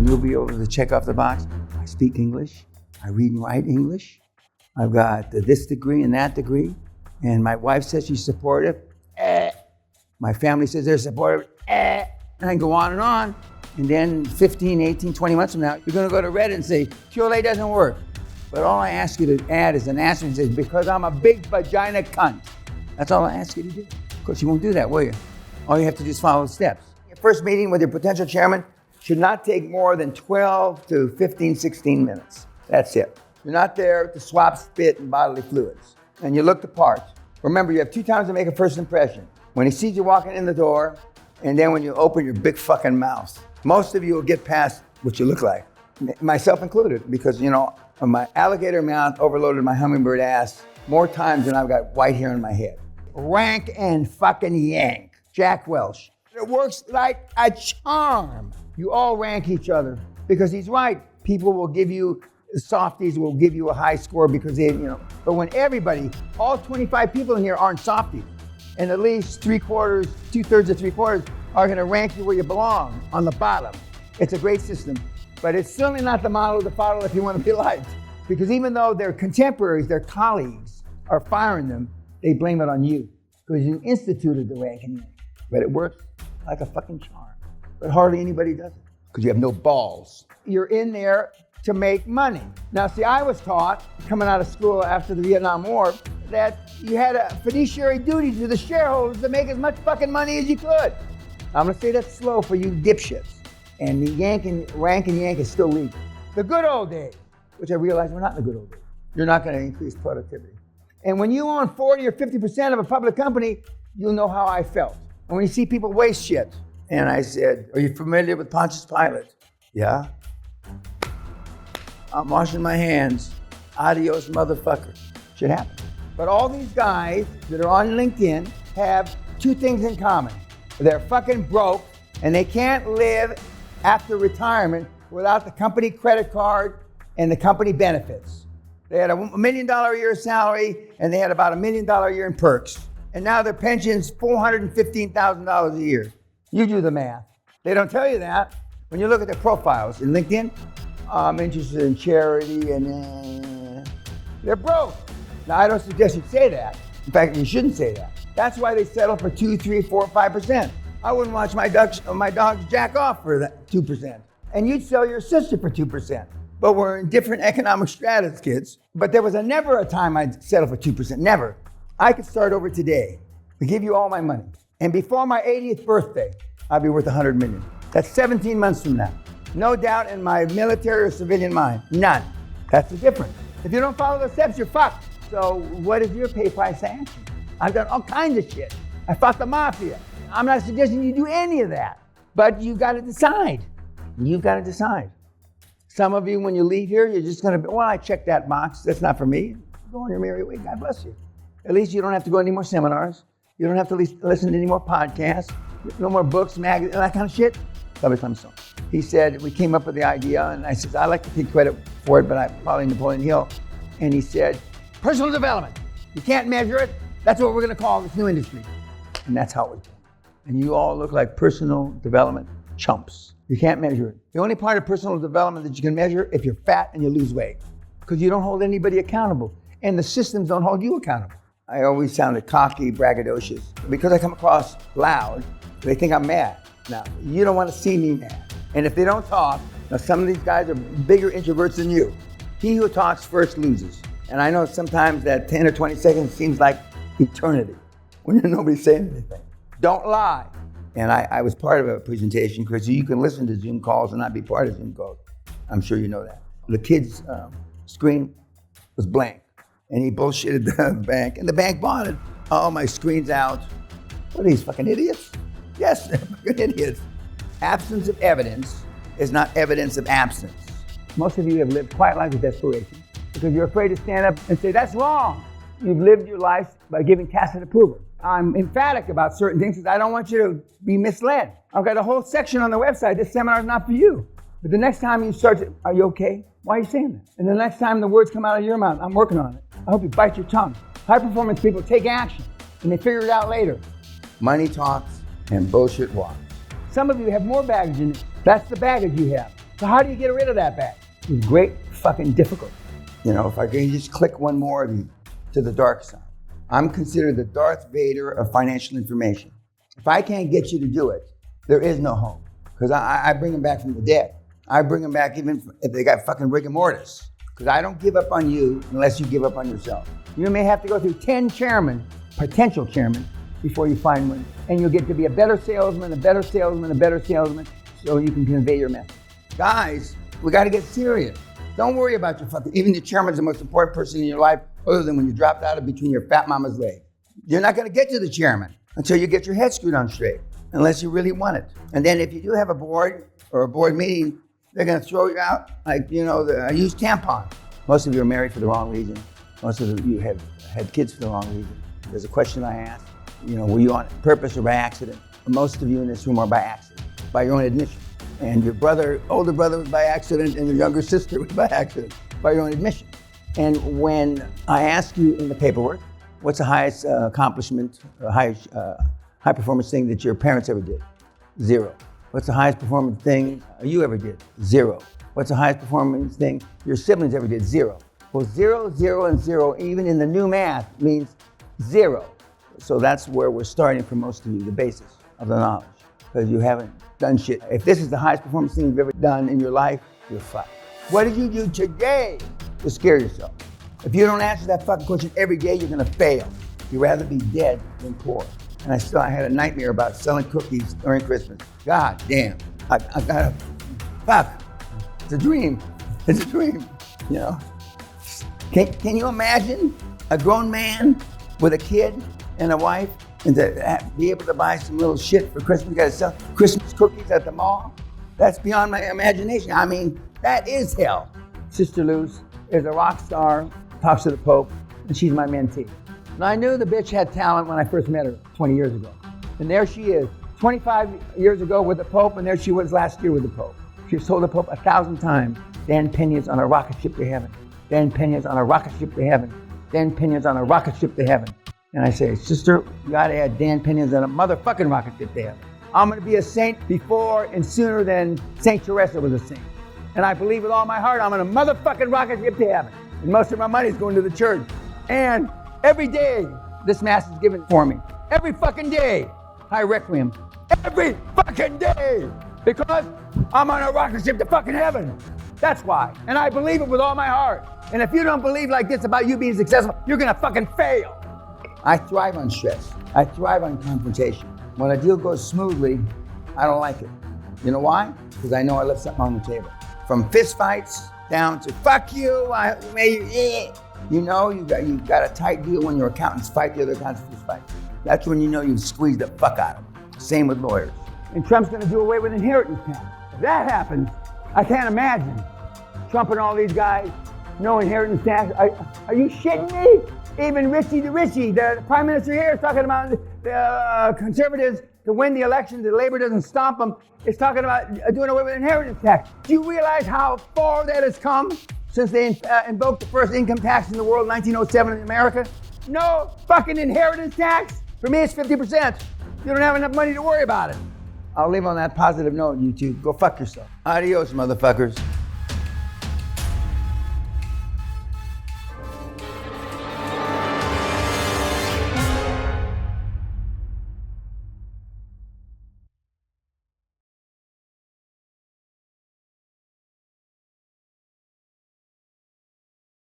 and you'll be able to check off the box. I speak English. I read and write English. I've got this degree and that degree. And my wife says she's supportive. My family says they're supportive. And I go on. And then 15, 18, 20 months from now, you're going to go to Reddit and say, QLA doesn't work. But all I ask you to add is an asterisk that says, because I'm a big vagina cunt. That's all I ask you to do. Of course, you won't do that, will you? All you have to do is follow the steps. Your first meeting with your potential chairman should not take more than 12 to 15, 16 minutes. That's it. You're not there to swap spit and bodily fluids. And you look the part. Remember, you have 2 times to make a first impression. When he sees you walking in the door, and then when you open your big fucking mouth. Most of you will get past what you look like, myself included, because, my alligator mouth overloaded my hummingbird ass more times than I've got white hair in my head. Rank and fucking yank. Jack Welch. It works like a charm. You all rank each other because he's right. People will give you, softies will give you a high score because but when everybody, all 25 people in here aren't softies, and at least 2/3 to 3/4 are gonna rank you where you belong, on the bottom. It's a great system, but it's certainly not the model to follow if you want to be liked. Because even though their contemporaries, their colleagues are firing them, they blame it on you because you instituted the ranking. But it works like a fucking charm. But hardly anybody does it because you have no balls. You're in there to make money. Now, see, I was taught coming out of school after the Vietnam War that you had a fiduciary duty to the shareholders to make as much fucking money as you could. I'm gonna say that's slow for you dipshits. And the rank and yank is still legal. The good old days, which I realize we're not in the good old days. You're not gonna increase productivity. And when you own 40 or 50% of a public company, you'll know how I felt. And when you see people waste shit, and I said, are you familiar with Pontius Pilate? Yeah. I'm washing my hands. Adios, motherfucker. Shit happens. But all these guys that are on LinkedIn have 2 things in common. They're fucking broke, and they can't live after retirement without the company credit card and the company benefits. They had a $1 million a year salary, and they had about $1 million a year in perks. And now their pension's $415,000 a year. You do the math. They don't tell you that. When you look at their profiles in LinkedIn, I'm interested in charity, and they're broke. Now, I don't suggest you say that. In fact, you shouldn't say that. That's why they settle for 2, 3, 4, 5%. I wouldn't watch my dogs jack off for that 2%. And you'd sell your sister for 2%. But we're in different economic stratas, kids. But there was never a time I'd settle for 2%, never. I could start over today to give you all my money. And before my 80th birthday, I'd be worth $100 million. That's 17 months from now. No doubt in my military or civilian mind, none. That's the difference. If you don't follow the steps, you're fucked. So what is your pay price to action? I've done all kinds of shit. I fought the mafia. I'm not suggesting you do any of that, but you got to decide. You've got to decide. Some of you, when you leave here, you're just going to be, well, I checked that box. That's not for me. Go on your merry way. God bless you. At least you don't have to go to any more seminars. You don't have to listen to any more podcasts. No more books, magazines, that kind of shit. So he said, we came up with the idea, and I said, I like to take credit for it, but I'm probably Napoleon Hill. And he said, personal development. You can't measure it. That's what we're going to call this new industry. And that's how it was done. And you all look like personal development chumps. You can't measure it. The only part of personal development that you can measure if you're fat and you lose weight, because you don't hold anybody accountable, and the systems don't hold you accountable. I always sounded cocky, braggadocious. Because I come across loud, they think I'm mad. Now, you don't want to see me mad. And if they don't talk, now some of these guys are bigger introverts than you. He who talks first loses. And I know sometimes that 10 or 20 seconds seems like eternity when nobody's saying anything. Don't lie. And I was part of a presentation because you can listen to Zoom calls and not be part of Zoom calls. I'm sure you know that. The kid's screen was blank. And he bullshitted the bank, and the bank bought it. Oh, my screen's out. What are these, fucking idiots? Yes, they're fucking idiots. Absence of evidence is not evidence of absence. Most of you have lived quite lives of desperation because you're afraid to stand up and say, that's wrong. You've lived your life by giving tacit approval. I'm emphatic about certain things because I don't want you to be misled. I've got a whole section on the website, this seminar is not for you. But the next time you start to, are you okay? Why are you saying that? And the next time the words come out of your mouth, I'm working on it. I hope you bite your tongue. High performance people take action and they figure it out later. Money talks and bullshit walks. Some of you have more baggage than you. That's the baggage you have. So how do you get rid of that bag? It's great fucking difficult. You know, if I can just click one more of you to the dark side. I'm considered the Darth Vader of financial information. If I can't get you to do it, there is no hope. Because I bring them back from the dead. I bring them back even if they got fucking rigor mortis. Because I don't give up on you unless you give up on yourself. You may have to go through 10 chairmen, potential chairmen, before you find one. And you'll get to be a better salesman, a better salesman, a better salesman, so you can convey your message. Guys, we got to get serious. Don't worry about your fucking, even the chairman's the most important person in your life, other than when you dropped out of between your fat mama's legs. You're not going to get to the chairman until you get your head screwed on straight, unless you really want it. And then if you do have a board or a board meeting, they're going to throw you out like, you know, I use tampon. Most of you are married for the wrong reason. Most of you have had kids for the wrong reason. There's a question I asked, you know, were you on purpose or by accident? Most of you in this room are by accident, by your own admission. And your older brother was by accident, and your younger sister was by accident, by your own admission. And when I ask you in the paperwork, what's the highest accomplishment, or highest high performance thing that your parents ever did? 0. What's the highest performance thing you ever did? 0. What's the highest performance thing your siblings ever did? 0. Well, 0, 0, and 0, even in the new math, means 0. So that's where we're starting for most of you, the basis of the knowledge, because you haven't done shit. If this is the highest performance thing you've ever done in your life, you're fucked. What did you do today to scare yourself? If you don't answer that fucking question every day, you're gonna fail. You'd rather be dead than poor. And I had a nightmare about selling cookies during Christmas. God damn, I gotta, fuck. It's a dream. It's a dream, you know? Can you imagine a grown man with a kid and a wife and to be able to buy some little shit for Christmas? You gotta sell Christmas cookies at the mall? That's beyond my imagination. I mean, that is hell. Sister Luz is a rock star, talks to the Pope, and she's my mentee. Now, I knew the bitch had talent when I first met her 20 years ago. And there she is, 25 years ago with the Pope, and there she was last year with the Pope. She's told the Pope 1,000 times, Dan Peña's on a rocket ship to heaven. Dan Peña's on a rocket ship to heaven. Dan Peña's on a rocket ship to heaven. And I say, sister, you gotta add Dan Peña's on a motherfucking rocket ship to heaven. I'm gonna be a saint before and sooner than Saint Teresa was a saint. And I believe with all my heart, I'm on a motherfucking rocket ship to heaven. And most of my money is going to the church. And every day, this mass is given for me. Every fucking day, high requiem. Every fucking day. Because I'm on a rocket ship to fucking heaven. That's why. And I believe it with all my heart. And if you don't believe like this about you being successful, you're gonna fucking fail. I thrive on stress. I thrive on confrontation. When a deal goes smoothly, I don't like it. You know why? Because I know I left something on the table. From fist fights down to fuck you, you know you got a tight deal when your accountants fight the other accountants fist fight. That's when you know you've squeezed the fuck out of them. Same with lawyers. And Trump's gonna do away with inheritance tax. If that happens, I can't imagine Trump and all these guys, no inheritance tax. Are you shitting me? Even Richie the prime minister here is talking about the conservatives to win the election, the labor doesn't stomp them, is talking about doing away with inheritance tax. Do you realize how far that has come since they invoked the first income tax in the world in 1907 in America? No fucking inheritance tax. For me, it's 50%. You don't have enough money to worry about it. I'll leave on that positive note, you two. Go fuck yourself. Adios, motherfuckers.